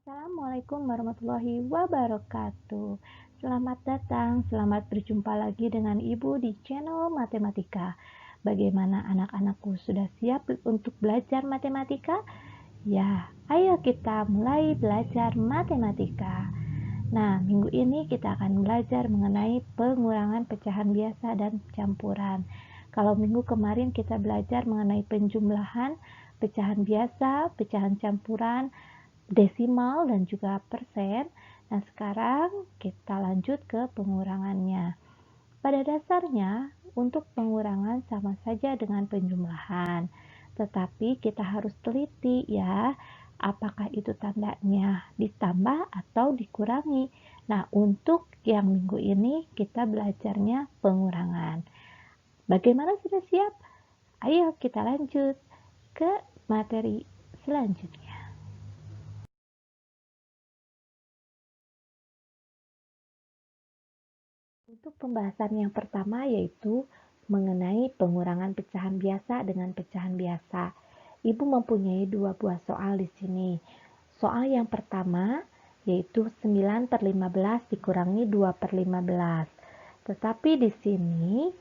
Assalamualaikum warahmatullahi wabarakatuh. Selamat datang, selamat berjumpa lagi dengan Ibu di channel Matematika. Bagaimana anak-anakku sudah siap untuk belajar matematika? Ya, ayo kita mulai belajar matematika. Nah, minggu ini kita akan belajar mengenai pengurangan pecahan biasa dan campuran. Kalau minggu kemarin kita belajar mengenai penjumlahan, pecahan biasa, pecahan campuran, desimal dan juga persen. Nah, sekarang kita lanjut ke pengurangannya. Pada dasarnya, untuk pengurangan sama saja dengan penjumlahan, tetapi kita harus teliti ya, apakah itu tandanya ditambah atau dikurangi. Nah, untuk yang minggu ini kita belajarnya pengurangan. Bagaimana, sudah siap? Ayo kita lanjut ke materi selanjutnya. Untuk pembahasan yang pertama yaitu mengenai pengurangan pecahan biasa dengan pecahan biasa. Ibu mempunyai dua buah soal di sini. Soal yang pertama yaitu 9/15 dikurangi 2/15. Tetapi di sini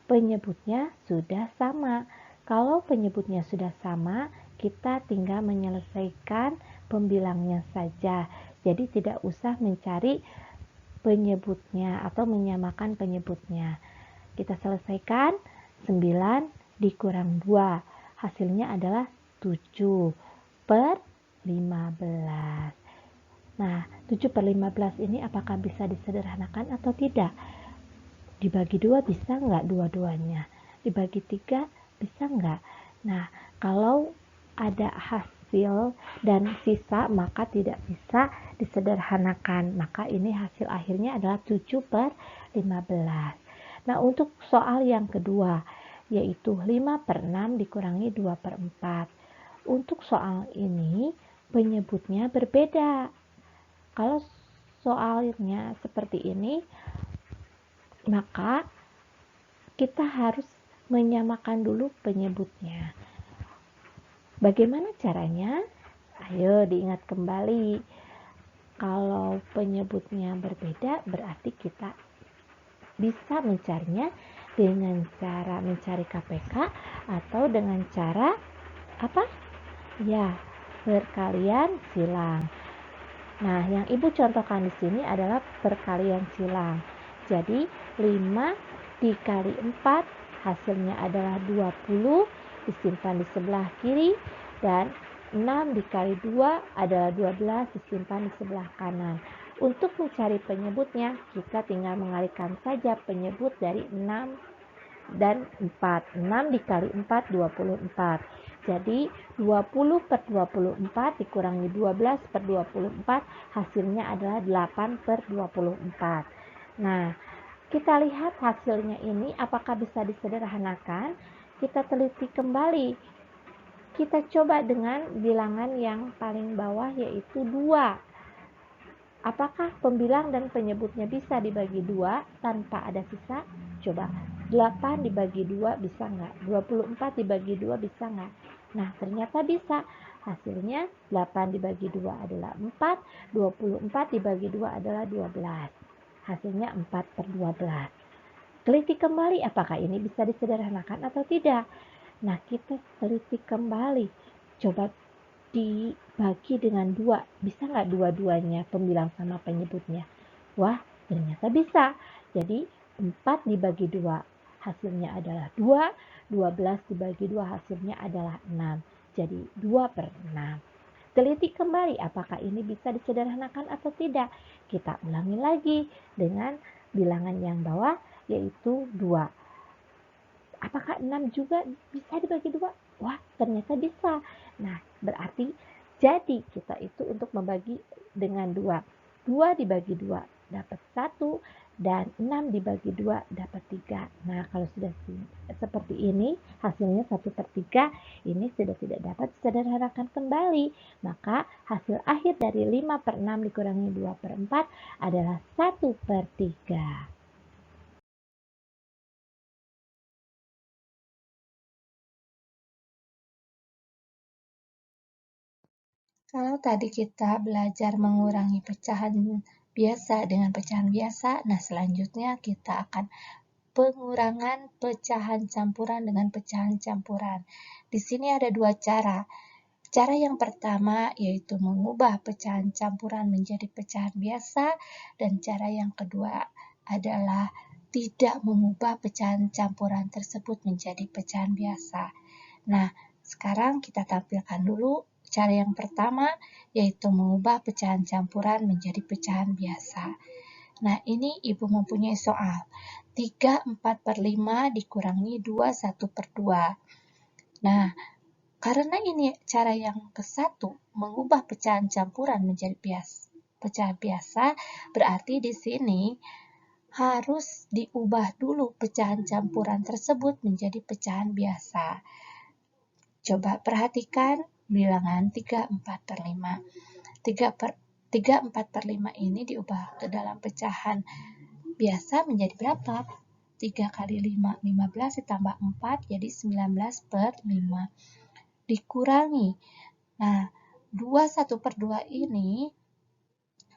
penyebutnya sudah sama. Kalau penyebutnya sudah sama, kita tinggal menyelesaikan pembilangnya saja. Jadi tidak usah mencari penyebutnya atau menyamakan penyebutnya. Kita selesaikan 9 dikurang 2. Hasilnya adalah 7/15. Nah, 7/15 ini apakah bisa disederhanakan atau tidak? Dibagi 2 bisa nggak dua-duanya? Dibagi 3 bisa nggak? Nah, kalau ada hasil dan sisa maka tidak bisa disederhanakan. Maka ini hasil akhirnya adalah 7/15. Nah, untuk soal yang kedua yaitu 5/6 dikurangi 2/4. Untuk soal ini penyebutnya berbeda. Kalau soalnya seperti ini, maka kita harus menyamakan dulu penyebutnya. Bagaimana caranya? Ayo diingat kembali. Kalau penyebutnya berbeda, berarti kita bisa mencarinya dengan cara mencari KPK atau dengan cara apa? Ya, perkalian silang. Nah, yang Ibu contohkan di sini adalah perkalian silang. Jadi, 5 dikali 4 hasilnya adalah 20, disimpan di sebelah kiri, dan 6 dikali 2 adalah 12, disimpan di sebelah kanan. Untuk mencari penyebutnya, kita tinggal mengalihkan saja penyebut dari 6 dan 4. 6 dikali 4, 24. Jadi 20/24 dikurangi 12/24 hasilnya adalah 8/24. Nah, kita lihat hasilnya ini apakah bisa disederhanakan. Kita teliti kembali. Kita coba dengan bilangan yang paling bawah yaitu 2. Apakah pembilang dan penyebutnya bisa dibagi 2 tanpa ada sisa? Coba, 8 dibagi 2 bisa nggak? 24 dibagi 2 bisa nggak? Nah, ternyata bisa. Hasilnya 8 dibagi 2 adalah 4, 24 dibagi 2 adalah 12. Hasilnya 4/12. Teliti kembali apakah ini bisa disederhanakan atau tidak. Nah, kita teliti kembali. Coba dibagi dengan 2, bisa nggak dua-duanya pembilang sama penyebutnya? Wah, ternyata bisa. Jadi 4 dibagi 2 hasilnya adalah 2, 12 dibagi 2 hasilnya adalah 6. Jadi 2/6. Teliti kembali apakah ini bisa disederhanakan atau tidak. Kita ulangi lagi dengan bilangan yang bawah yaitu 2. Apakah 6 juga bisa dibagi 2? Wah, ternyata bisa. Nah, berarti jadi kita itu untuk membagi dengan 2. 2 dibagi 2 dapat 1 dan 6 dibagi 2 dapat 3. Nah, kalau sudah seperti ini, hasilnya 1/3, ini sudah tidak dapat disederhanakan kembali. Maka hasil akhir dari 5/6 dikurangi 2/4 adalah 1/3. Kalau tadi kita belajar mengurangi pecahan biasa dengan pecahan biasa, nah selanjutnya kita akan pengurangan pecahan campuran dengan pecahan campuran. Di sini ada dua cara. Cara yang pertama yaitu mengubah pecahan campuran menjadi pecahan biasa, dan cara yang kedua adalah tidak mengubah pecahan campuran tersebut menjadi pecahan biasa. Nah, sekarang kita tampilkan dulu cara yang pertama, yaitu mengubah pecahan campuran menjadi pecahan biasa. Nah, ini Ibu mempunyai soal. 3/4/5 dikurangi 2/1/2. Nah, karena ini cara yang ke-1, mengubah pecahan campuran menjadi pecahan biasa, berarti di sini harus diubah dulu pecahan campuran tersebut menjadi pecahan biasa. Coba perhatikan bilangan 3/4/5. 3/4/5 ini diubah ke dalam pecahan biasa menjadi berapa? 3 kali 5, 15 ditambah 4 jadi 19/5. Dikurangi. Nah, 2/1/2 ini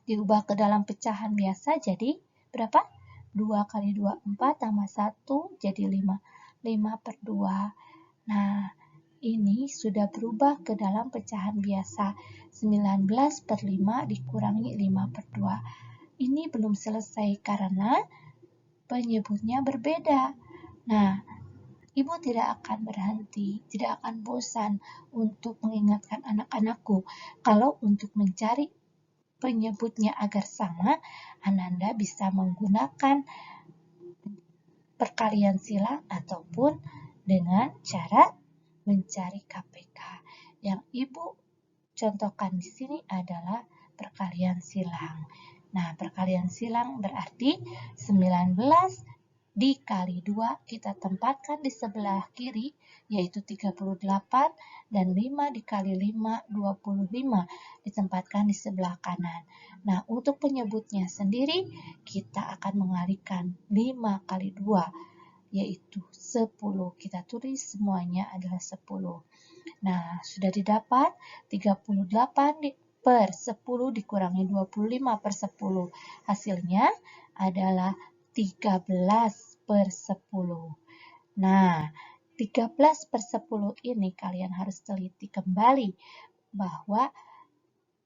diubah ke dalam pecahan biasa jadi berapa? 2 kali 2, 4 tambah 1 jadi 5. 5/2. Nah, ini sudah berubah ke dalam pecahan biasa. 19/5 dikurangi 5/2. Ini belum selesai karena penyebutnya berbeda. Nah, Ibu tidak akan berhenti, tidak akan bosan untuk mengingatkan anak-anakku. Kalau untuk mencari penyebutnya agar sama, Ananda bisa menggunakan perkalian silang ataupun dengan cara mencari KPK. Yang Ibu contohkan di sini adalah perkalian silang. Nah, perkalian silang berarti 19 dikali 2 kita tempatkan di sebelah kiri, yaitu 38, dan 5 dikali 5, 25, ditempatkan di sebelah kanan. Nah, untuk penyebutnya sendiri, kita akan mengalihkan 5 kali 2, yaitu 10. Kita tulis semuanya adalah 10. Nah, sudah didapat 38/10 dikurangi 25/10. Hasilnya adalah 13/10. Nah, 13/10 ini kalian harus teliti kembali bahwa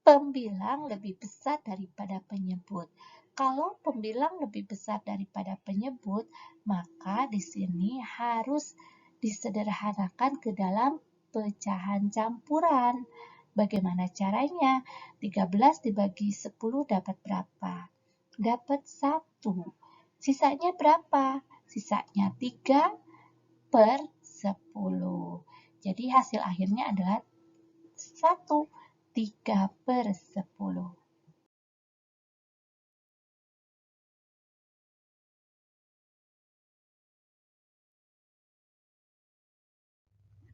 pembilang lebih besar daripada penyebut. Kalau pembilang lebih besar daripada penyebut, maka di sini harus disederhanakan ke dalam pecahan campuran. Bagaimana caranya? 13 dibagi 10 dapat berapa? Dapat 1. Sisanya berapa? Sisanya 3/10. Jadi hasil akhirnya adalah 1. 3/10.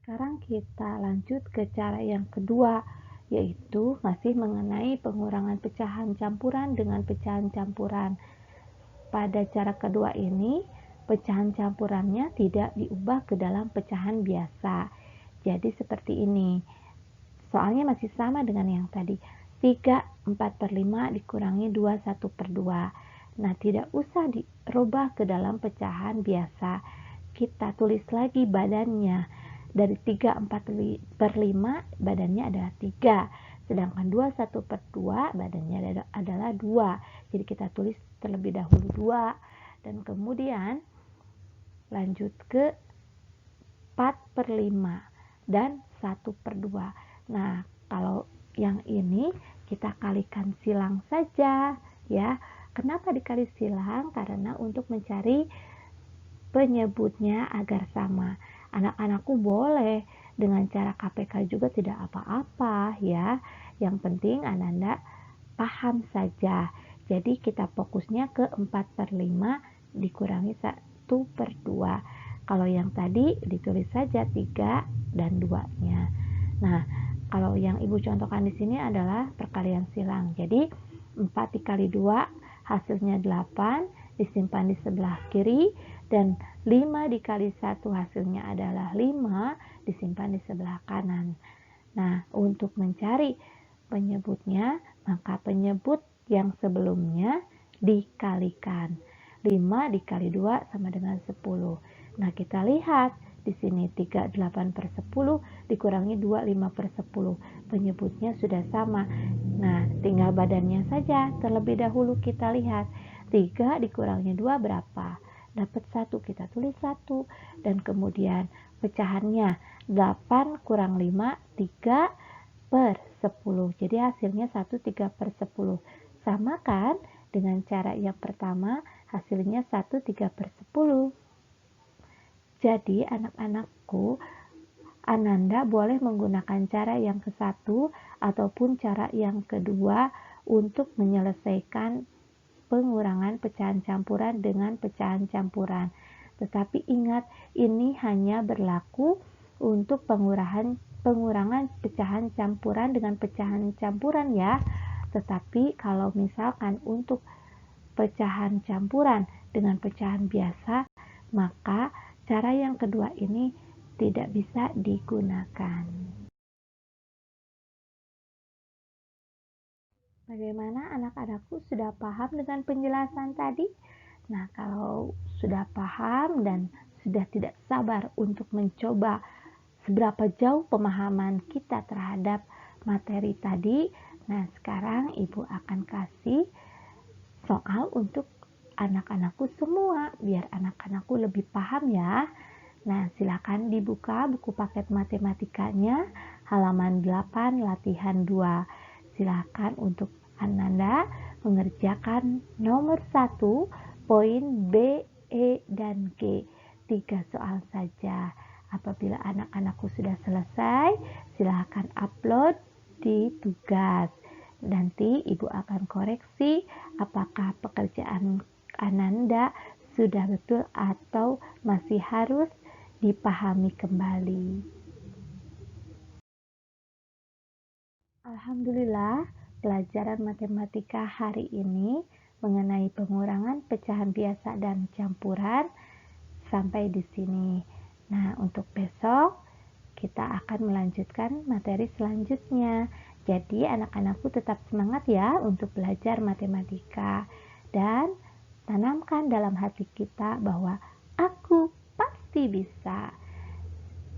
Sekarang kita lanjut ke cara yang kedua, yaitu masih mengenai pengurangan pecahan campuran dengan pecahan campuran. Pada cara kedua ini, pecahan campurannya tidak diubah ke dalam pecahan biasa. Jadi seperti ini. Soalnya masih sama dengan yang tadi. 3/4/5 dikurangi 2/1/2. Nah, tidak usah dirubah ke dalam pecahan biasa. Kita tulis lagi badannya. Dari 3/4/5 badannya adalah 3. Sedangkan 2/1/2 badannya adalah 2. Jadi kita tulis terlebih dahulu 2. Dan kemudian lanjut ke 4/5 dan 1/2. Nah, kalau yang ini kita kalikan silang saja ya. Kenapa dikali silang? Karena untuk mencari penyebutnya agar sama. Anak-anakku boleh dengan cara KPK juga tidak apa-apa ya. Yang penting Ananda paham saja. Jadi kita fokusnya ke 4/5 dikurangi 1/2. Kalau yang tadi ditulis saja 3 dan 2-nya. Nah, kalau yang Ibu contohkan di sini adalah perkalian silang. Jadi 4 dikali 2 hasilnya 8, disimpan di sebelah kiri, dan 5 dikali 1 hasilnya adalah 5, disimpan di sebelah kanan. Nah, untuk mencari penyebutnya, maka penyebut yang sebelumnya dikalikan. 5 dikali 2 sama dengan 10. Nah, kita lihat di sini 38/10 dikurangi 25/10. Penyebutnya sudah sama. Nah, tinggal badannya saja. Terlebih dahulu kita lihat 3 dikurangi 2 berapa? Dapat 1, kita tulis 1. Dan kemudian pecahannya 8 kurang 5, 3/10. Jadi hasilnya 1 3/10. Sama kan dengan cara yang pertama, hasilnya 1 3/10. Jadi anak-anakku, Ananda boleh menggunakan cara yang ke-1 ataupun cara yang kedua untuk menyelesaikan pengurangan pecahan campuran dengan pecahan campuran. Tetapi ingat, ini hanya berlaku untuk pengurangan pecahan campuran dengan pecahan campuran ya. Tetapi kalau misalkan untuk pecahan campuran dengan pecahan biasa, maka cara yang kedua ini tidak bisa digunakan. Bagaimana anak-anakku, sudah paham dengan penjelasan tadi? Nah, kalau sudah paham dan sudah tidak sabar untuk mencoba seberapa jauh pemahaman kita terhadap materi tadi, nah sekarang Ibu akan kasih soal untuk anak-anakku semua, biar anak-anakku lebih paham ya. Nah, silakan dibuka buku paket matematikanya halaman 8 latihan 2. Silakan untuk Ananda mengerjakan nomor 1 poin B, E, dan G. 3 soal saja. Apabila anak-anakku sudah selesai, silakan upload di tugas. Nanti Ibu akan koreksi apakah pekerjaan Ananda sudah betul atau masih harus dipahami kembali. Alhamdulillah, pelajaran matematika hari ini mengenai pengurangan pecahan biasa dan campuran sampai di sini. Nah, untuk besok kita akan melanjutkan materi selanjutnya. Jadi, anak-anakku tetap semangat ya untuk belajar matematika dan tanamkan dalam hati kita bahwa aku pasti bisa.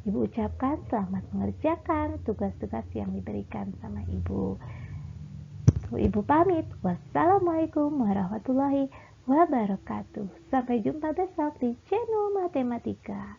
Ibu ucapkan selamat mengerjakan tugas-tugas yang diberikan sama Ibu. Ibu pamit. Wassalamualaikum warahmatullahi wabarakatuh. Sampai jumpa besok di channel Matematika.